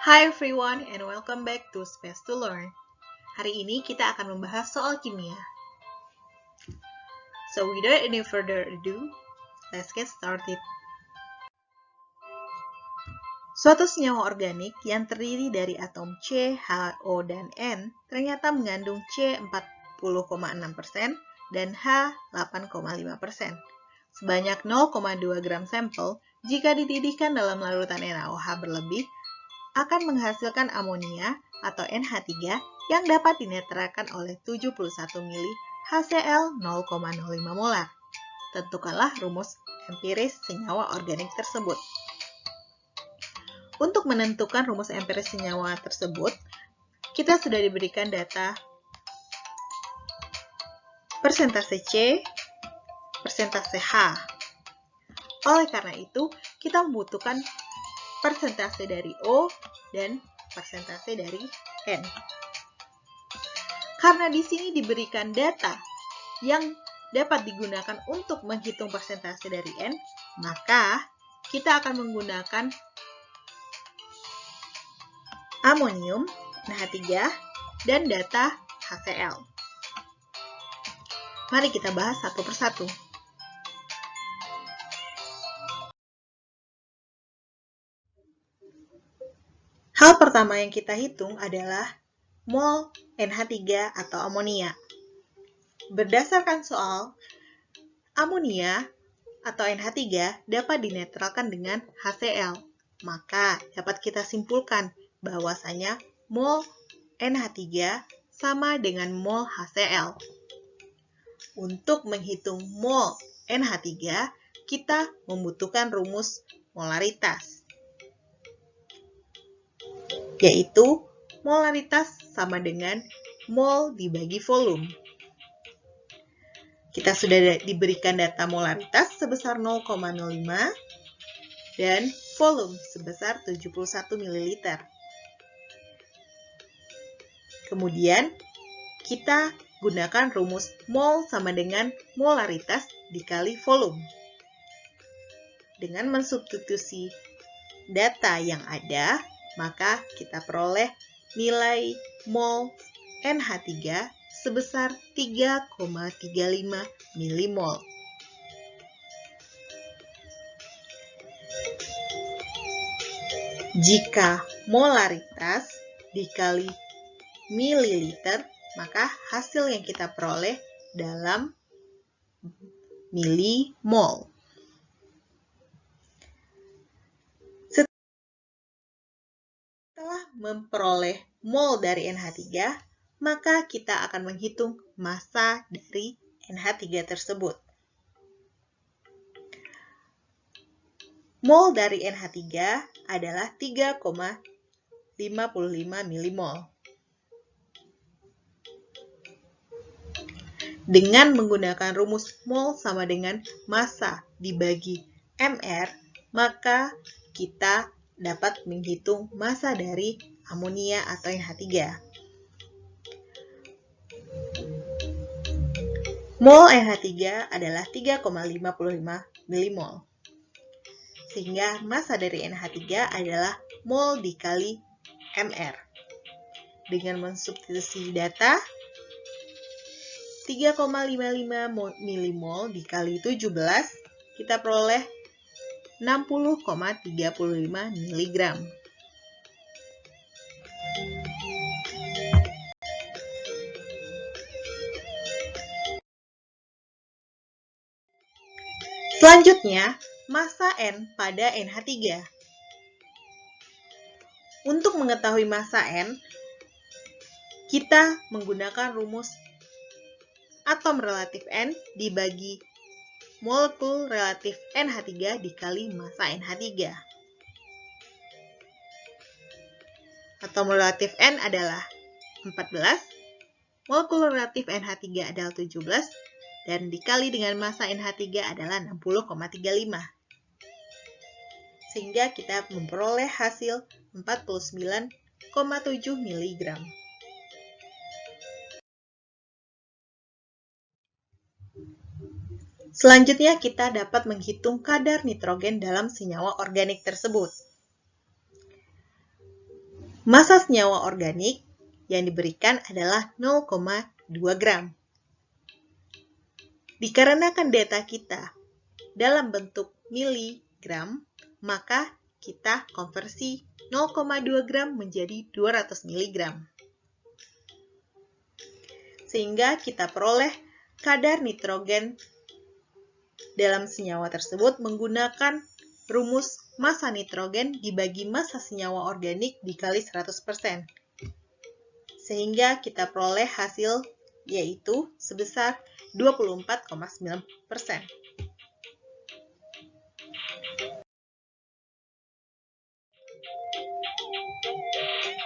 Hi everyone and welcome back to Space to Learn. Hari ini kita akan membahas soal kimia. So without any further ado, let's get started. Suatu senyawa organik yang terdiri dari atom C, H, O, dan N ternyata mengandung C 40,6% dan H 8,5%. Sebanyak 0,2 gram sampel jika dididihkan dalam larutan NaOH berlebih akan menghasilkan amonia atau NH3 yang dapat dinetralkan oleh 71 mili HCl 0,05 molar. Tentukanlah rumus empiris senyawa organik tersebut. Untuk menentukan rumus empiris senyawa tersebut, kita sudah diberikan data persentase C, persentase H. Oleh karena itu, kita membutuhkan persentase dari O dan persentase dari N. Karena di sini diberikan data yang dapat digunakan untuk menghitung persentase dari N, maka kita akan menggunakan amonium, NH3, dan data HCl. Mari kita bahas satu persatu. Hal pertama yang kita hitung adalah mol NH3 atau amonia. Berdasarkan soal, amonia atau NH3 dapat dinetralkan dengan HCl. Maka dapat kita simpulkan bahwasanya mol NH3 sama dengan mol HCl. Untuk menghitung mol NH3, kita membutuhkan rumus molaritas, yaitu molaritas sama dengan mol dibagi volume. Kita sudah diberikan data molaritas sebesar 0,05 dan volume sebesar 71 ml. Kemudian, kita gunakan rumus mol sama dengan molaritas dikali volume. Dengan mensubstitusi data yang ada, maka kita peroleh nilai mol NH3 sebesar 3,35 milimol. Jika molaritas dikali mililiter, maka hasil yang kita peroleh dalam milimol. Setelah memperoleh mol dari NH3, maka kita akan menghitung massa dari NH3 tersebut. Mol dari NH3 adalah 3,55 milimol. Dengan menggunakan rumus mol sama dengan massa dibagi mR, maka kita dapat menghitung massa dari amonia atau NH3. Mol NH3 adalah 3,55 milimol. Sehingga massa dari NH3 adalah mol dikali mR. Dengan mensubstitusi data, 3,55 milimol dikali 17, kita peroleh 60,35 mg. Selanjutnya, massa N pada NH3. Untuk mengetahui massa N, kita menggunakan rumus atom relatif N dibagi molekul relatif NH3 dikali massa NH3. Atom relatif N adalah 14, molekul relatif NH3 adalah 17, dan dikali dengan massa NH3 adalah 60,35. Sehingga kita memperoleh hasil 49,7 mg. Selanjutnya, kita dapat menghitung kadar nitrogen dalam senyawa organik tersebut. Massa senyawa organik yang diberikan adalah 0,2 gram. Dikarenakan data kita dalam bentuk miligram, maka kita konversi 0,2 gram menjadi 200 miligram. Sehingga kita peroleh kadar nitrogen dalam senyawa tersebut menggunakan rumus massa nitrogen dibagi massa senyawa organik dikali 100%. Sehingga kita peroleh hasil yaitu sebesar 24,9%.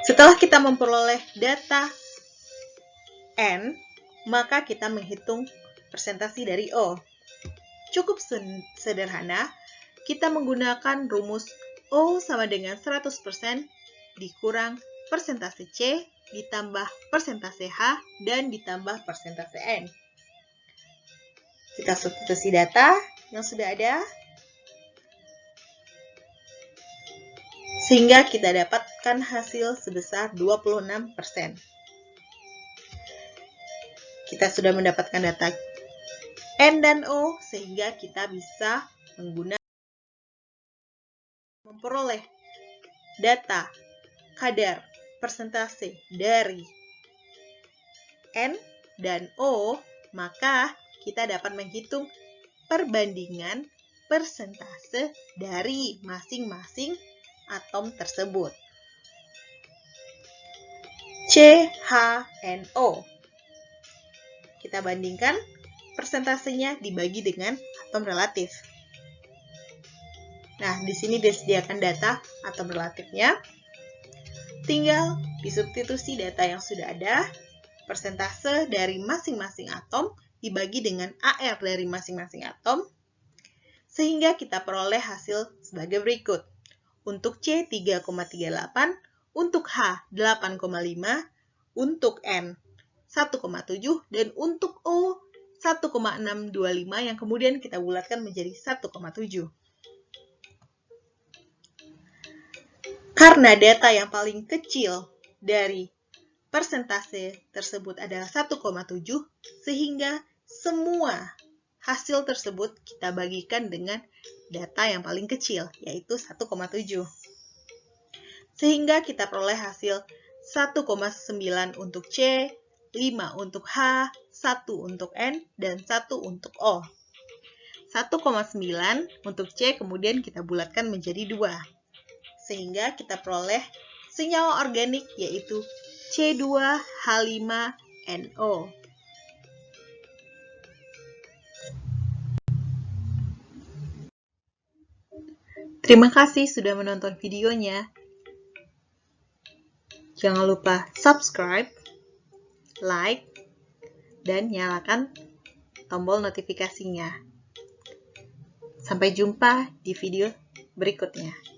Setelah kita memperoleh data N, maka kita menghitung persentase dari O. Cukup sederhana, kita menggunakan rumus O sama dengan 100% dikurang persentase C ditambah persentase H dan ditambah persentase N. Kita substitusi data yang sudah ada, sehingga kita dapatkan hasil sebesar 26%. Kita sudah mendapatkan data N dan O, sehingga kita bisa memperoleh data kadar persentase dari N dan O, maka kita dapat menghitung perbandingan persentase dari masing-masing atom tersebut. CHNO. Kita bandingkan persentasenya dibagi dengan atom relatif. Nah, di sini disediakan data atom relatifnya. Tinggal disubstitusi data yang sudah ada, persentase dari masing-masing atom dibagi dengan AR dari masing-masing atom, sehingga kita peroleh hasil sebagai berikut. Untuk C 3,38, untuk H 8,5, untuk N 1,7, dan untuk O 1,625 yang kemudian kita bulatkan menjadi 1,7. Karena data yang paling kecil dari persentase tersebut adalah 1,7, sehingga semua hasil tersebut kita bagikan dengan data yang paling kecil, yaitu 1,7. Sehingga kita peroleh hasil 1,9 untuk C, 5 untuk H, 1 untuk N, dan 1 untuk O. 1,9 untuk C kemudian kita bulatkan menjadi 2. Sehingga kita peroleh senyawa organik yaitu C2H5NO. Terima kasih sudah menonton videonya. Jangan lupa subscribe, like, dan nyalakan tombol notifikasinya. Sampai jumpa di video berikutnya.